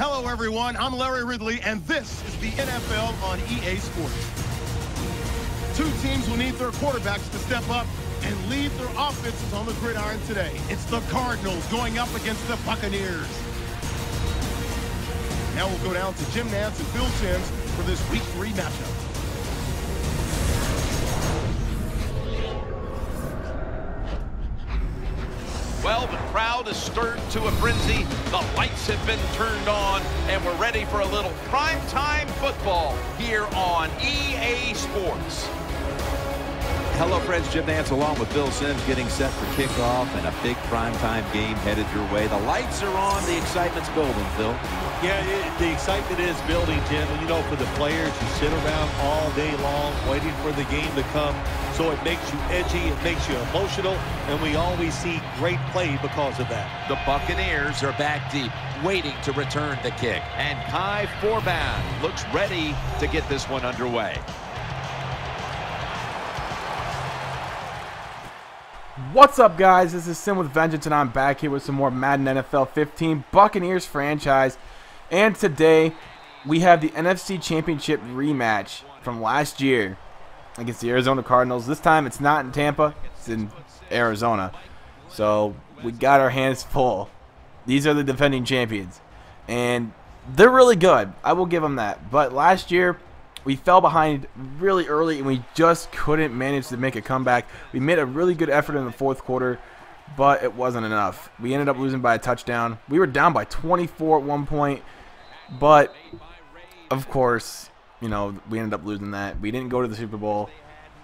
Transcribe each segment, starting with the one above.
Hello, everyone. I'm Larry Ridley, and this is the NFL on EA Sports. Two teams will need their quarterbacks to step up and lead their offenses on the gridiron today. It's the Cardinals going up against the Buccaneers. Now we'll go down to Jim Nance and Phil Simms for this Week 3 matchup. Well, the crowd is stirred to a frenzy. The lights have been turned on, and we're ready for a little primetime football here on EA Sports. Hello, friends. Jim Nance along with Phil Simms getting set for kickoff and a big primetime game headed your way. The lights are on. The excitement's building, Phil. Yeah, the excitement is building, Jim. And, you know, for the players, you sit around all day long waiting for the game to come. So it makes you edgy, it makes you emotional, and we always see great play because of that. The Buccaneers are back deep, waiting to return the kick. And Kai Forban looks ready to get this one underway. What's up, guys? This is Sim with Vengeance, and I'm back here with some more Madden NFL 15 Buccaneers franchise. And today, we have the NFC Championship rematch from last year against the Arizona Cardinals. This time, it's not in Tampa, it's in Arizona. So, we got our hands full. These are the defending champions. And they're really good. I will give them that. But last year, we fell behind really early, and we just couldn't manage to make a comeback. We made a really good effort in the fourth quarter, but it wasn't enough. We ended up losing by a touchdown. We were down by 24 at one point, but of course, you know, we ended up losing that. We didn't go to the Super Bowl.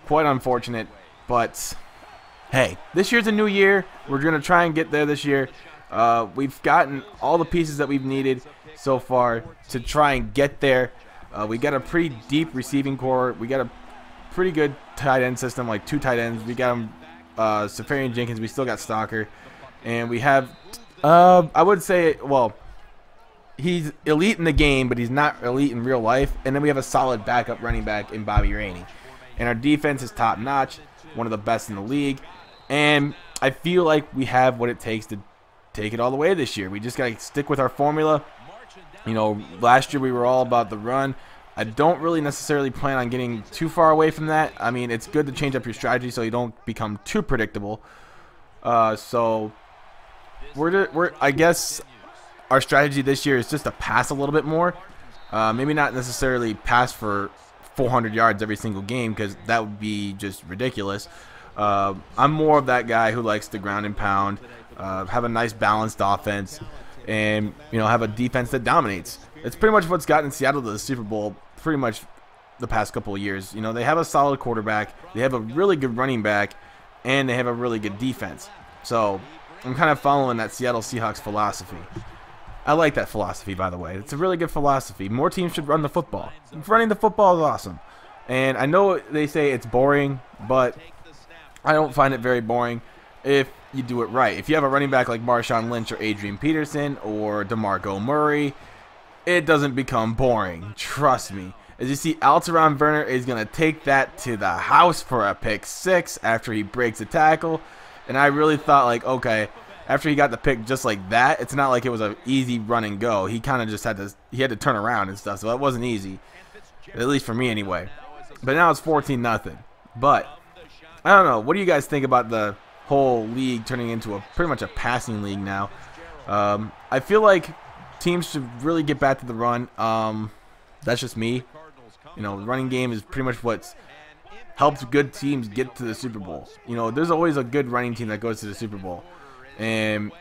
Quite unfortunate, but hey, this year's a new year. We're going to try and get there this year. We've gotten all the pieces that we've needed so far to try and get there. We got a pretty deep receiving core. We got a pretty good tight end system, like 2 tight ends. We got him, Safarian Jenkins. We still got Stalker. And we have, I would say, well, he's elite in the game, but he's not elite in real life. And then we have a solid backup running back in Bobby Rainey. And our defense is top-notch, one of the best in the league. And I feel like we have what it takes to take it all the way this year. We just got to stick with our formula. You know, last year we were all about the run. I don't really necessarily plan on getting too far away from that. I mean, it's good to change up your strategy so you don't become too predictable. So I guess our strategy this year is just to pass a little bit more. Maybe not necessarily pass for 400 yards every single game, because that would be just ridiculous. I'm more of that guy who likes to ground and pound, have a nice balanced offense, and, you know, have a defense that dominates. It's pretty much what's gotten Seattle to the Super Bowl pretty much the past couple of years. You know, they have a solid quarterback, they have a really good running back, and they have a really good defense. So I'm kind of following that Seattle Seahawks philosophy. I like that philosophy, by the way. It's a really good philosophy. More teams should run the football. Running the football is awesome. And I know they say it's boring, but I don't find it very boring if you do it right. If you have a running back like Marshawn Lynch or Adrian Peterson or DeMarco Murray, it doesn't become boring. Trust me. As you see, Alteron Werner is going to take that to the house for a pick 6 after he breaks a tackle. And I really thought, like, okay, after he got the pick just like that, it's not like it was an easy run and go. He kind of just had to turn around and stuff, so that wasn't easy. At least for me anyway. But now it's 14-0. But I don't know. What do you guys think about the whole league turning into pretty much a passing league now? I feel like teams should really get back to the run. That's just me. You know, the running game is pretty much what helps good teams get to the Super Bowl. You know, there's always a good running team that goes to the Super Bowl. And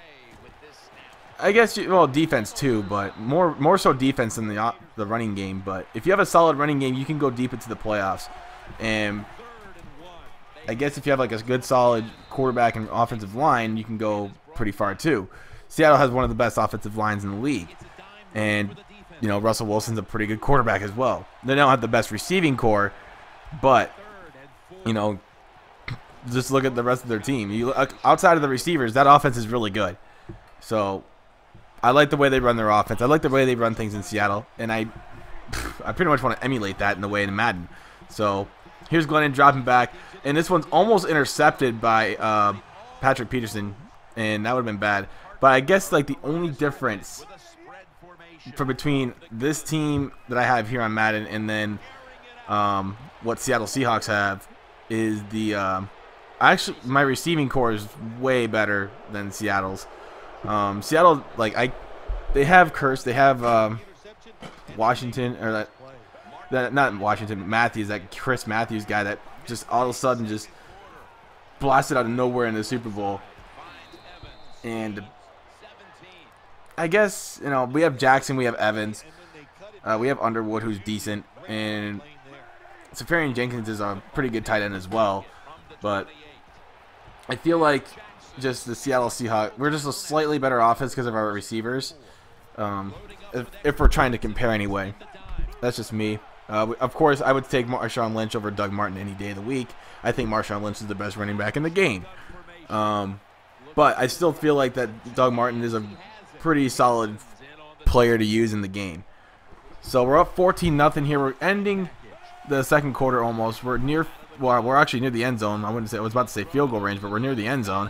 I guess, well, defense too, but more so defense than the running game. But if you have a solid running game, you can go deep into the playoffs. And I guess if you have like a good solid quarterback and offensive line, you can go pretty far too. Seattle has one of the best offensive lines in the league. And, you know, Russell Wilson's a pretty good quarterback as well. They don't have the best receiving core, but, you know, just look at the rest of their team. Outside of the receivers, that offense is really good. So I like the way they run their offense. I like the way they run things in Seattle. And I pretty much want to emulate that in the way in Madden. So here's Glennon dropping back. And this one's almost intercepted by Patrick Peterson. And that would have been bad. But I guess like the only difference for between this team that I have here on Madden and then what Seattle Seahawks have is the actually my receiving core is way better than Seattle's. Seattle, like they have Curse, they have Washington, or that not Washington, Matthews, that Chris Matthews guy that just all of a sudden just blasted out of nowhere in the Super Bowl. And I guess, you know, we have Jackson, we have Evans, we have Underwood, who's decent, and Safarian-Jenkins is a pretty good tight end as well. But I feel like just the Seattle Seahawks, we're just a slightly better offense because of our receivers. If we're trying to compare anyway, that's just me. Of course, I would take Marshawn Lynch over Doug Martin any day of the week. I think Marshawn Lynch is the best running back in the game. But I still feel like that Doug Martin is a pretty solid player to use in the game. So we're up 14-0 here. We're ending the second quarter almost. We're near, well, we're actually near the end zone. I was about to say field goal range, but we're near the end zone.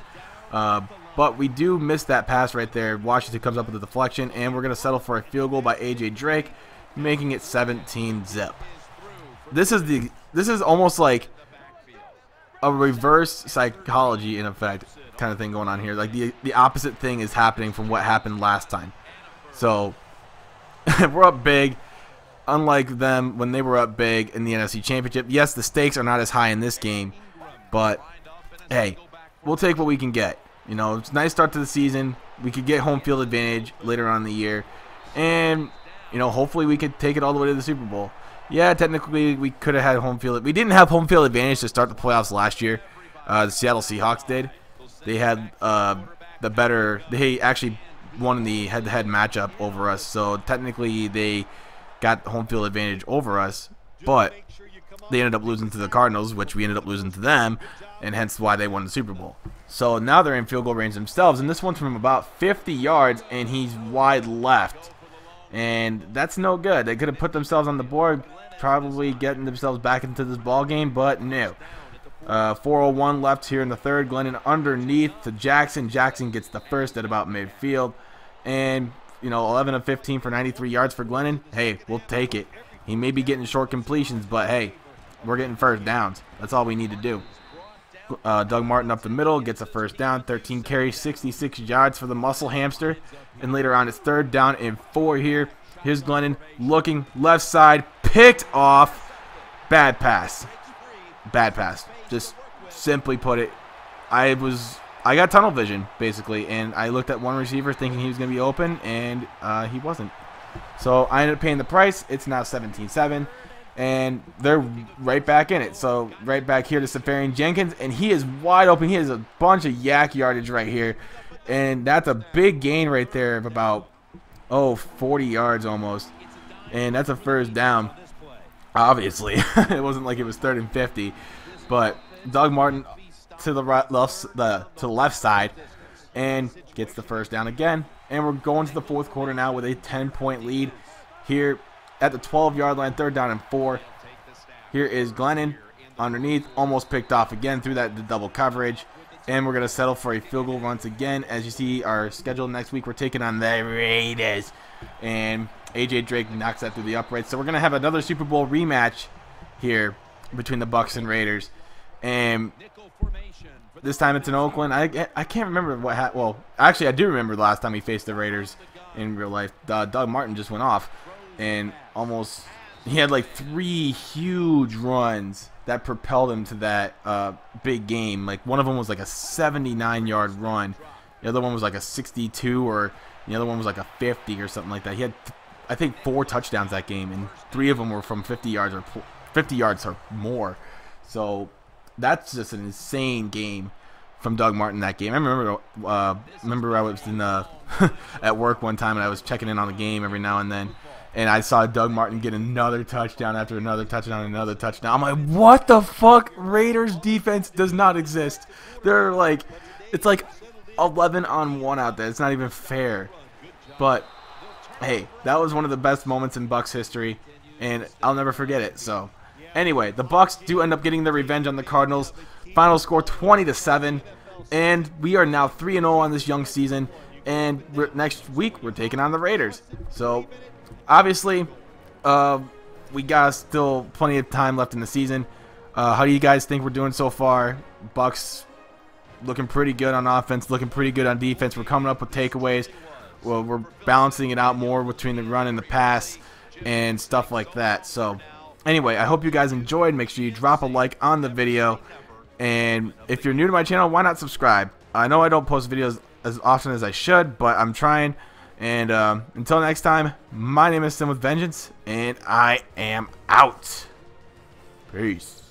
But we do miss that pass right there. Washington comes up with a deflection, and we're going to settle for a field goal by A.J. Drake, making it 17-0. This is almost like a reverse psychology in effect kind of thing going on here. Like the opposite thing is happening from what happened last time. So we're up big. Unlike them when they were up big in the NFC Championship. Yes, the stakes are not as high in this game, but hey, we'll take what we can get. You know, it's a nice start to the season. We could get home field advantage later on in the year, and you know, hopefully we could take it all the way to the Super Bowl. Yeah, technically we could have had home field. We didn't have home field advantage to start the playoffs last year. The Seattle Seahawks did. They had the better. They actually won the head-to-head matchup over us. So technically they got home field advantage over us, but they ended up losing to the Cardinals, which we ended up losing to them, and hence why they won the Super Bowl. So now they're in field goal range themselves, and this one's from about 50 yards, and he's wide left. And that's no good. They could have put themselves on the board, probably getting themselves back into this ball game, but no. 4:01 left here in the third. Glennon underneath to Jackson. Jackson gets the first at about midfield. And, you know, 11 of 15 for 93 yards for Glennon. Hey, we'll take it. He may be getting short completions, but hey, we're getting first downs. That's all we need to do. Doug Martin up the middle, gets a first down. 13 carries, 66 yards for the muscle hamster. And later on, it's third down and 4 here. Here's Glennon looking left side, picked off. Bad pass. Bad pass. Just simply put it, I got tunnel vision, basically, and I looked at one receiver thinking he was going to be open, and he wasn't. So I ended up paying the price. It's now 17-7, and they're right back in it. So right back here to Safarian-Jenkins, and he is wide open. He has a bunch of yak yardage right here, and that's a big gain right there of about, 40 yards almost, and that's a first down. Obviously, it wasn't like it was 3rd and 50, but Doug Martin to the left side and gets the first down again. And we're going to the fourth quarter now with a 10-point lead here at the 12-yard line, 3rd down and 4. Here is Glennon underneath, almost picked off again through the double coverage. And we're going to settle for a field goal once again. As you see, our schedule next week, we're taking on the Raiders. And A.J. Drake knocks that through the uprights. So we're going to have another Super Bowl rematch here between the Bucs and Raiders. And this time it's in Oakland. I can't remember what happened. Well, actually, I do remember the last time we faced the Raiders in real life. Doug Martin just went off. And he had like 3 huge runs that propelled him to that big game. Like one of them was like a 79-yard run. The other one was like a 62, or the other one was like a 50 or something like that. He had, I think, 4 touchdowns that game, and 3 of them were from 50 yards or more. So that's just an insane game from Doug Martin that game. I remember I was in at work one time, and I was checking in on the game every now and then. And I saw Doug Martin get another touchdown after another touchdown and another touchdown. I'm like, what the fuck? Raiders defense does not exist. They're like, it's like 11-on-1 out there. It's not even fair. But, hey, that was one of the best moments in Bucs history, and I'll never forget it. So, anyway, the Bucs do end up getting their revenge on the Cardinals. Final score 20-7, and we are now 3-0 on this young season. And next week, we're taking on the Raiders. So, obviously, we got still plenty of time left in the season. How do you guys think we're doing so far? Bucks looking pretty good on offense, looking pretty good on defense. We're coming up with takeaways. Well, we're balancing it out more between the run and the pass and stuff like that. So, anyway, I hope you guys enjoyed. Make sure you drop a like on the video. And if you're new to my channel, why not subscribe? I know I don't post videos as often as I should, but I'm trying. And until next time, my name is Sim with Vengeance, and I am out. Peace.